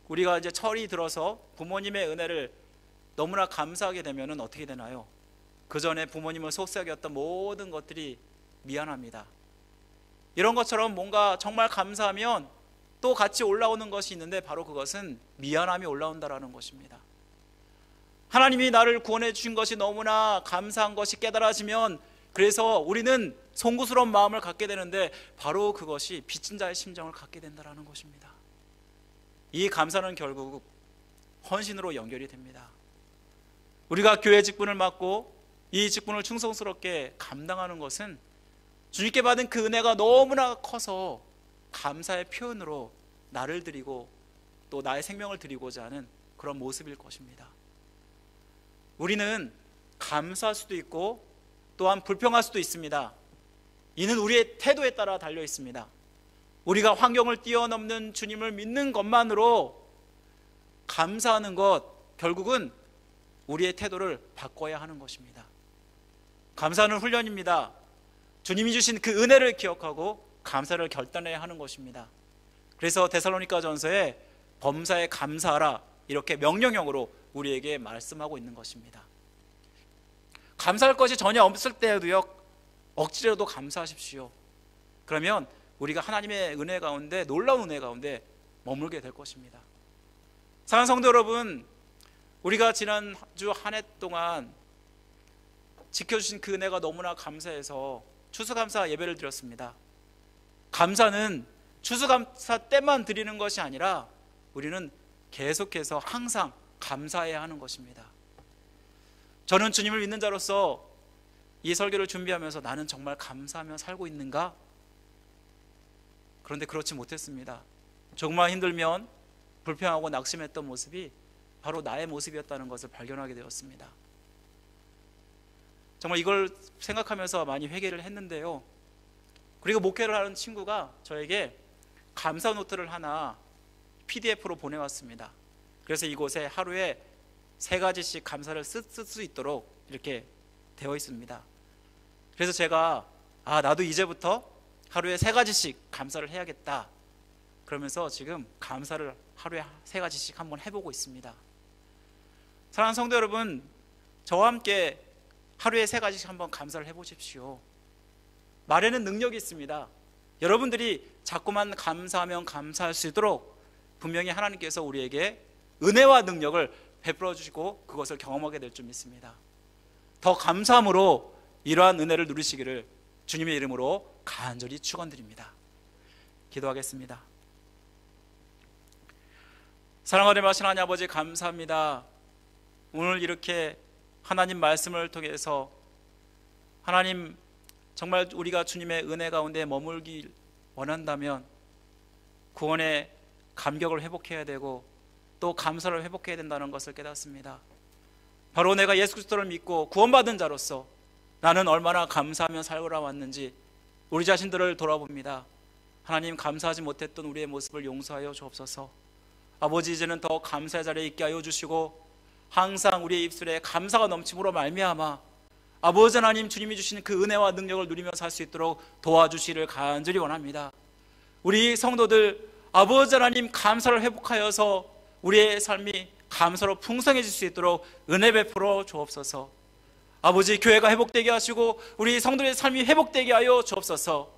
우리가 이제 철이 들어서 부모님의 은혜를 너무나 감사하게 되면 어떻게 되나요? 그 전에 부모님을 속삭여 했던 모든 것들이 미안합니다. 이런 것처럼 뭔가 정말 감사하면 또 같이 올라오는 것이 있는데 바로 그것은 미안함이 올라온다라는 것입니다. 하나님이 나를 구원해 주신 것이 너무나 감사한 것이 깨달아지면 그래서 우리는 송구스러운 마음을 갖게 되는데 바로 그것이 빚진 자의 심정을 갖게 된다라는 것입니다. 이 감사는 결국 헌신으로 연결이 됩니다. 우리가 교회 직분을 맡고 이 직분을 충성스럽게 감당하는 것은 주님께 받은 그 은혜가 너무나 커서 감사의 표현으로 나를 드리고 또 나의 생명을 드리고자 하는 그런 모습일 것입니다. 우리는 감사할 수도 있고 또한 불평할 수도 있습니다. 이는 우리의 태도에 따라 달려 있습니다. 우리가 환경을 뛰어넘는 주님을 믿는 것만으로 감사하는 것, 결국은 우리의 태도를 바꿔야 하는 것입니다. 감사는 훈련입니다. 주님이 주신 그 은혜를 기억하고 감사를 결단해야 하는 것입니다. 그래서 데살로니가전서에 범사에 감사하라 이렇게 명령형으로 우리에게 말씀하고 있는 것입니다. 감사할 것이 전혀 없을 때에도요, 억지로도 감사하십시오. 그러면 우리가 하나님의 은혜 가운데, 놀라운 은혜 가운데 머물게 될 것입니다. 사랑하는 성도 여러분, 우리가 지난주 한 해 동안 지켜주신 그 은혜가 너무나 감사해서 추수감사 예배를 드렸습니다. 감사는 추수감사 때만 드리는 것이 아니라 우리는 계속해서 항상 감사해야 하는 것입니다. 저는 주님을 믿는 자로서 이 설교를 준비하면서 나는 정말 감사하며 살고 있는가? 그런데 그렇지 못했습니다. 정말 힘들면 불평하고 낙심했던 모습이 바로 나의 모습이었다는 것을 발견하게 되었습니다. 정말 이걸 생각하면서 많이 회개를 했는데요. 그리고 목회를 하는 친구가 저에게 감사 노트를 하나 PDF로 보내왔습니다. 그래서 이곳에 하루에 3가지씩 감사를 쓸 수 있도록 이렇게 되어 있습니다. 그래서 제가 나도 이제부터 하루에 3가지씩 감사를 해야겠다 그러면서 지금 감사를 하루에 3가지씩 한번 해보고 있습니다. 사랑하는 성도 여러분, 저와 함께 하루에 3가지씩 한번 감사를 해보십시오. 말에는 능력이 있습니다. 여러분들이 자꾸만 감사하면 감사할 수 있도록 분명히 하나님께서 우리에게 은혜와 능력을 베풀어 주시고 그것을 경험하게 될 줄 믿습니다. 더 감사함으로 이러한 은혜를 누리시기를 주님의 이름으로 간절히 축원드립니다. 기도하겠습니다. 사랑하는 하나님 아버지, 감사합니다. 오늘 이렇게 하나님 말씀을 통해서 하나님 정말 우리가 주님의 은혜 가운데 머물길 원한다면 구원의 감격을 회복해야 되고 또 감사를 회복해야 된다는 것을 깨닫습니다. 바로 내가 예수 그리스도를 믿고 구원받은 자로서 나는 얼마나 감사하며 살아와 왔는지 우리 자신들을 돌아봅니다. 하나님, 감사하지 못했던 우리의 모습을 용서하여 주옵소서. 아버지, 이제는 더 감사의 자리에 있게 하여 주시고 항상 우리의 입술에 감사가 넘침으로 말미암아 아버지 하나님, 주님이 주신 그 은혜와 능력을 누리며 살 수 있도록 도와주시기를 간절히 원합니다. 우리 성도들 아버지 하나님, 감사를 회복하여서 우리의 삶이 감사로 풍성해질 수 있도록 은혜 베풀어 주옵소서. 아버지, 교회가 회복되게 하시고 우리 성도의 삶이 회복되게 하여 주옵소서.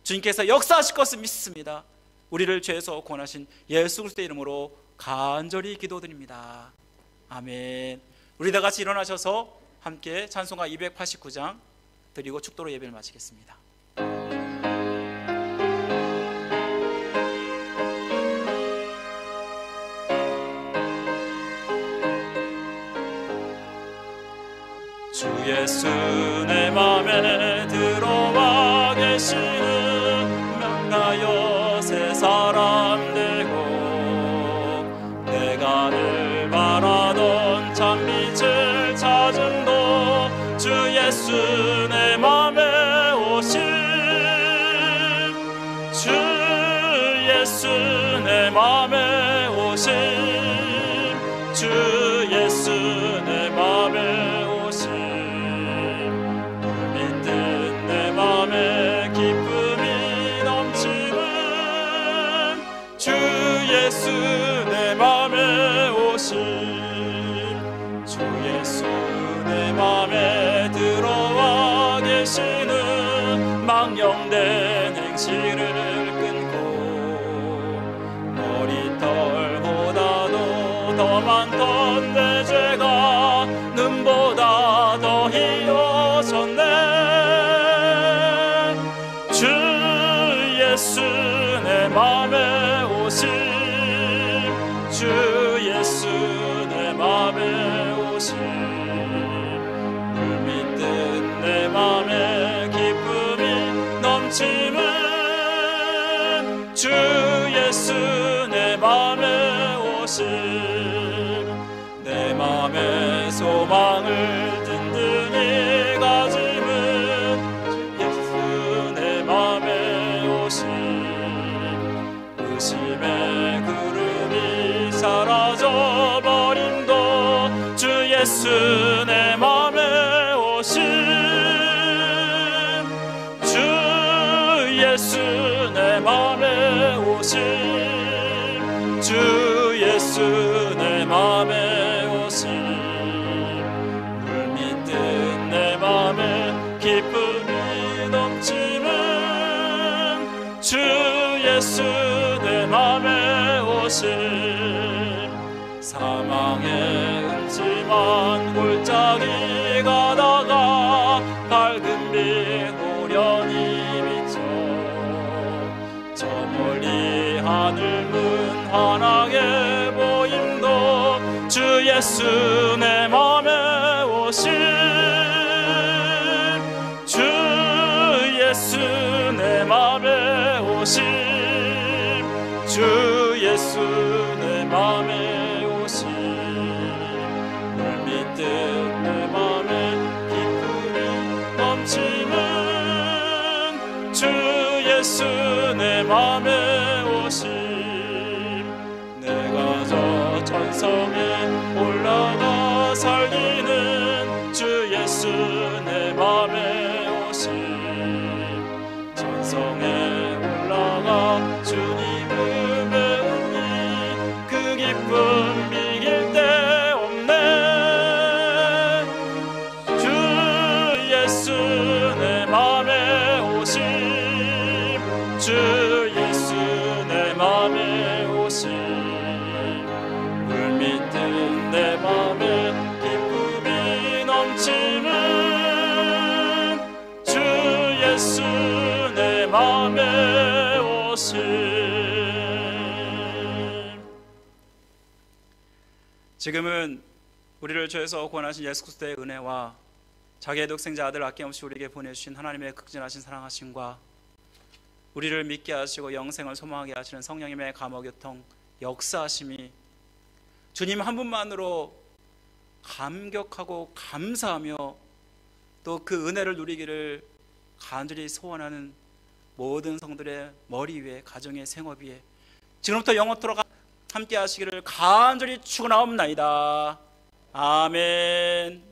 주님께서 역사하실 것을 믿습니다. 우리를 죄에서 구원하신 예수 그리스도의 이름으로 간절히 기도드립니다. 아멘. 우리 다 같이 일어나셔서 함께 찬송가 289장 드리고 축도로 예배를 마치겠습니다. 예수 내 맘에 들어와 계시는 명나여 새 사람 되고 내가 늘 바라던 참빛을 찾음도 주 예수 내 맘에 오신 주 예수 내 맘에 오신 주 예수 내 맘에 오신 믿는 내 맘에 기쁨이 넘치는 주 예수 내 맘에 오신 주 예수 내 맘에 들어와 계시는 망령된 행실을 머리털보다도 더 많던 내 죄가 눈보다 더 희어졌네 주 예수 내 맘에 오신 주 예수 내 맘에 오신 물밑든 내 맘에 기쁨이 넘치는 주 예수 내 맘에 오신 내 맘에 소망을 든든히 가지는 예수 내 맘에 오신 의심의 구름이 사라져버림도 주 예수 내 맘에 오신 주 예수 내 맘에 오신 주 예수 내 맘에 오신 물밑든 내 맘에 기쁨이 넘치는 주 예수 내 맘에 오신 사망의 음침한 골짜기 가다가 밝은 빛 오련히 비쳐 저 멀리 하늘 문 환하게 보임도 주 예수 내 맘에 오신 주 예수 내 맘에 오신 주 예수 내 맘에 오신 물밑든 내 맘에 기쁨이 넘치는 주 예수 내 맘에 오신 내가 저 천성에 올라가 살리는 주 예수 내 맘에 오신 천성에 올라가 주님을 배우니 그 기쁨 비길 데 없네 주 예수 내 맘에 오신 주 예수 내 맘에 오신 물밑든 내 맘에 기쁨이 넘치는 주 예수 내 맘에 오신 지금은 우리를 죄에서 구원하신 예수 그리스도의 은혜와 자기의 독생자 아들 아낌없이 우리에게 보내주신 하나님의 극진하신 사랑하심과 우리를 믿게 하시고 영생을 소망하게 하시는 성령님의 감화교통 역사하심이 주님 한 분만으로 감격하고 감사하며 또 그 은혜를 누리기를 간절히 소원하는 모든 성들의 머리 위에 가정의 생업 위에 지금부터 영원토록 함께 하시기를 간절히 축원하옵나이다. 아멘.